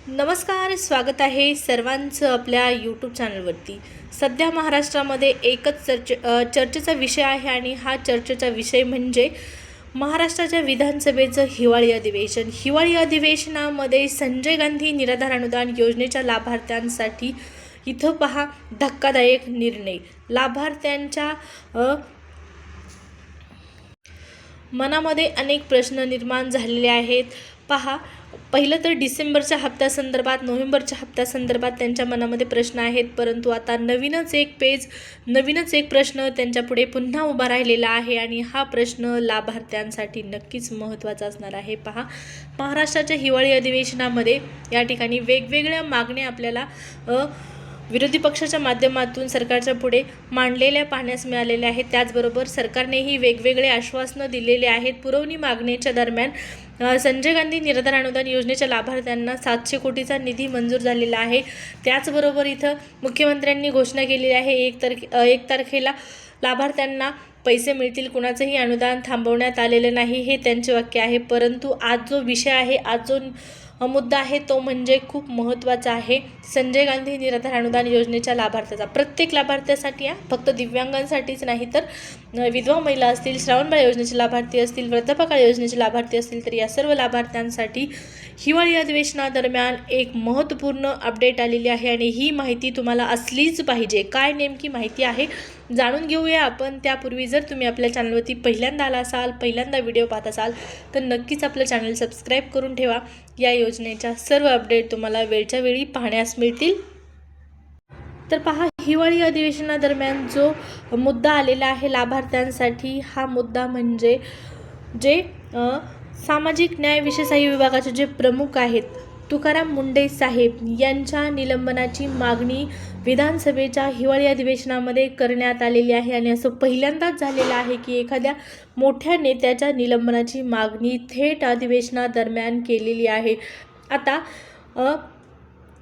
नमस्कार, स्वागत आहे सर्वांचं आपल्या यूट्यूब चॅनलवरती। सध्या महाराष्ट्रामध्ये एकच चर्चेचा विषय आहे आणि हा चर्चेचा विषय म्हणजे महाराष्ट्राच्या विधानसभेचं हिवाळी अधिवेशन। हिवाळी अधिवेशनामध्ये संजय गांधी निराधार अनुदान योजनेच्या लाभार्थ्यांसाठी इथं पहा धक्कादायक निर्णय। लाभार्थ्यांच्या मनामध्ये अनेक प्रश्न निर्माण झालेले आहेत। पहा, पहिलं तर डिसेंबरच्या हप्त्यासंदर्भात, नोव्हेंबरच्या हप्त्यासंदर्भात त्यांच्या मनामध्ये प्रश्न आहेत, परंतु आता नवीनच एक प्रश्न त्यांच्यापुढे पुन्हा उभा राहिलेला आहे आणि हा प्रश्न लाभार्थ्यांसाठी नक्कीच महत्त्वाचा असणार आहे। पहा, महाराष्ट्राच्या हिवाळी अधिवेशनामध्ये या ठिकाणी वेगवेगळ्या मागण्या आपल्याला विरोधी पक्षाच्या माध्यमातून सरकारच्या पुढे मांडलेल्या पाहण्यास मिळालेल्या आहेत। त्याचबरोबर सरकारनेही वेगवेगळे आश्वासनं दिलेले आहेत। पुरवणी मागणीच्या दरम्यान संजय गांधी निराधार अनुदान योजनेच्या लाभार्थ्यांना 700 कोटीचा निधी मंजूर झालेला आहे। त्याचबरोबर इथं मुख्यमंत्र्यांनी घोषणा केलेली आहे 1 तारखेला लाभार्थ्यांना पैसे मिळतील, कुणाचंही अनुदान थांबवण्यात आलेलं नाही, हे त्यांचे वाक्य आहे। परंतु आज जो विषय आहे, आज जो मुद्दा आहे तो म्हणजे खूप महत्त्वाचा आहे। संजय गांधी निराधार अनुदान योजनेच्या लाभार्थ्याचा, प्रत्येक लाभार्थ्यासाठी, फक्त दिव्यांगांसाठीच नाही तर विधवा महिला असतील, श्रावणबाळ योजनेचे लाभार्थी असतील, वृद्धापकाळ योजनेचे लाभार्थी असतील, तर या सर्व लाभार्थ्यांसाठी हिवाळी अधिवेशनादरम्यान एक महत्त्वपूर्ण अपडेट आलेली आहे आणि ही माहिती तुम्हाला असलीच पाहिजे। काय नेमकी माहिती आहे जाणून घेऊया आपण। त्यापूर्वी जर तुम्ही आपल्या चॅनलवरती पहिल्यांदा आला असाल, पहिल्यांदा व्हिडिओ पाहत असाल, तर नक्कीच आपलं चॅनल सबस्क्राईब करून ठेवा। या योजनेच्या सर्व अपडेट तुम्हाला वेळच्या वेळी पाहण्यास मिळतील। तर पहा, हिवाळी अधिवेशनादरम्यान जो मुद्दा आलेला आहे लाभार्थ्यांसाठी, हा मुद्दा म्हणजे जे सामाजिक न्याय विशेषाही विभागाचे जे प्रमुख आहेत तुकाराम मुंढे साहेब यांच्या निलंबनाची मागणी विधानसभेच्या हिवाळी अधिवेशनामध्ये करण्यात आलेली आहे आणि असं पहिल्यांदाच झालेलं आहे की एखाद्या मोठ्या नेत्याच्या निलंबनाची मागणी थेट अधिवेशनादरम्यान केलेली आहे। आता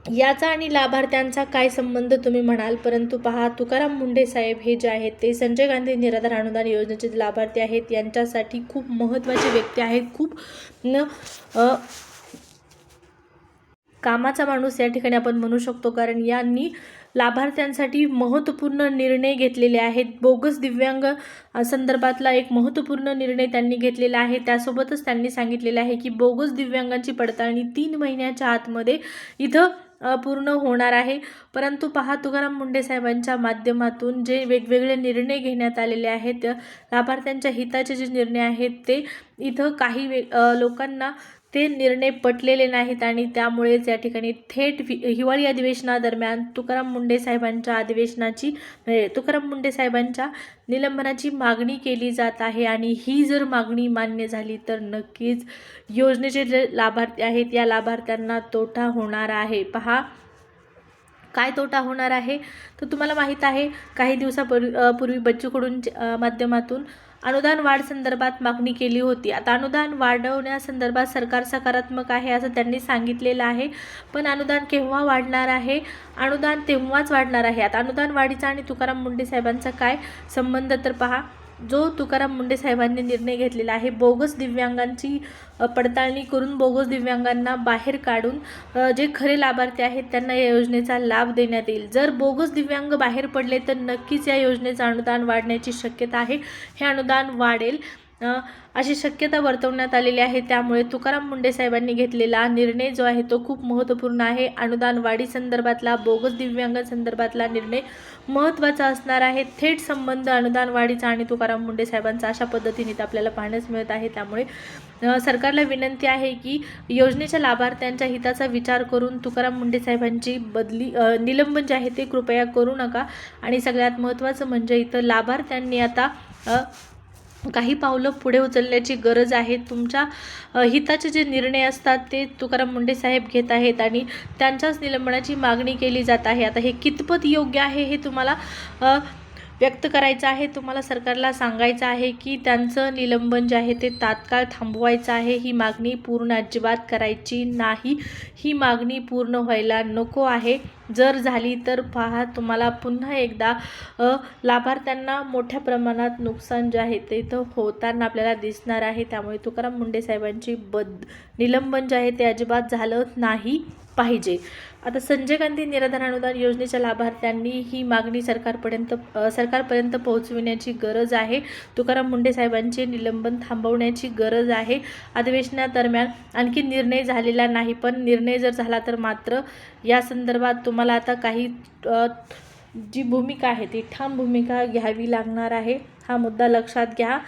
याचा आणि लाभार्थ्यांचा काय संबंध तुम्ही म्हणाल, परंतु पहा, तुकाराम मुंढे साहेब हे जे आहेत ते संजय गांधी निराधार अनुदान योजनेचे लाभार्थी आहेत, यांच्यासाठी खूप महत्त्वाचे व्यक्ती आहेत, खूप कामाचा माणूस या ठिकाणी आपण म्हणू शकतो, कारण यांनी लाभार्थ्यांसाठी महत्त्वपूर्ण निर्णय घेतलेले आहेत। बोगस दिव्यांग संदर्भातला एक महत्त्वपूर्ण निर्णय त्यांनी घेतलेला आहे। त्यासोबतच त्यांनी सांगितलेलं आहे की बोगस दिव्यांगांची पडताळणी 3 महिन्याच्या आतमध्ये इथं पूर्ण होणार आहे। परंतु पहा, तुकाराम मुंढे साहेबांच्या माध्यमातून जे वेगवेगळे निर्णय घेण्यात आलेले आहेत, लाभार्थ्यांच्या हिताचे जे निर्णय आहेत ते इथं काही लोकांना ते निर्णय पटलेले नाहीत आणि त्यामुळेच या ठिकाणी थेट हिवाळी अधिवेशनादरम्यान तुकाराम मुंढे साहेबांच्या निलंबनाची मागणी केली जात आहे आणि ही जर मागणी मान्य झाली तर नक्कीच योजनेचे जे लाभार्थी आहेत या लाभार्थ्यांना तोटा होणार आहे। पहा, काय तोटा होणार आहे तर तुम्हाला माहीत आहे, काही दिवसापूर्वी बच्चू कडूंच्या माध्यमातून अनुदान वाढ संदर्भात मागणी केली होती। आता अनुदान वाढवण्यासंदर्भात सरकार सकारात्मक आहे असं त्यांनी सांगितलेलं आहे, पण अनुदान केव्हा वाढणार आहे? अनुदान तेव्हाच वाढणार आहे। आता अनुदान वाढीचा आणि तुकाराम मुंढे साहेबांचा काय संबंध, तर पहा, जो तुकाराम मुंढे साहेबांनी निर्णय घेतलेला आहे, बोगस दिव्यांगांची पडताळणी करून बोगस दिव्यांगांना बाहेर काढून जे खरे लाभार्थी आहेत त्यांना या योजनेचा लाभ देण्यात येईल। जर बोगस दिव्यांग बाहेर पडले तर नक्कीच या योजनेचं अनुदान वाढण्याची शक्यता आहे, हे अनुदान वाढेल अशी शक्यता वर्तवण्यात आलेली आहे। त्यामुळे तुकाराम मुंढे साहेबांनी घेतलेला निर्णय जो आहे तो खूप महत्त्वपूर्ण आहे। अनुदान वाढी संदर्भातला, बोगस दिव्यांगांसंदर्भातला निर्णय महत्त्वाचा असणार आहे। थेट संबंध अनुदान वाढीचा आणि तुकाराम मुंढे साहेबांचा अशा पद्धतीने आपल्याला पाहण्यास मिळत आहे। त्यामुळे सरकारला विनंती आहे की योजनेच्या लाभार्थ्यांच्या हिताचा विचार करून तुकाराम मुंढे साहेबांची निलंबन जे आहे ते कृपया करू नका। आणि सगळ्यात महत्त्वाचं म्हणजे इथं लाभार्थ्यांनी आता काही पावलं पुढे उचलण्याची गरज आहे। तुमच्या हिताचे जे निर्णय असतात ते तुकाराम मुंढे साहेब घेत आहेत आणि त्यांच्याच निलंबनाची मागणी केली जात आहे। आता हे कितपत योग्य आहे हे तुम्हाला व्यक्त करायचं आहे, तुम्हाला सरकारला सांगायचं आहे की त्यांचं निलंबन जे आहे ते तात्काळ थांबवायचं आहे। ही मागणी पूर्ण अजिबात करायची नाही, ही मागणी पूर्ण व्हायला नको आहे। जर झाली तर पहा, तुम्हाला पुन्हा एकदा लाभार्थ्यांना मोठ्या प्रमाणात नुकसान जे आहे ते इथं होताना आपल्याला दिसणार आहे। त्यामुळे तुकाराम मुंढे साहेबांची निलंबन जे आहे ते अजिबात झालं नाही पाहिजे. आता संजय गांधी निराधार अनुदान योजनेच्या लाभार्थ्यांनी ही मागणी सरकारपर्यंत पोहोचविण्याची गरज आहे. तुकाराम मुंढे साहेबांचे निलंबन थांबवण्याची गरज आहे. अधिवेशनादरम्यान आणखी निर्णय झालेला नाही, पण निर्णय जर झाला तर मात्र या संदर्भात तुम्हाला आता काही जी भूमिका आहे ती ठाम भूमिका घ्यावी लागणार आहे. हा मुद्दा लक्षात घ्या.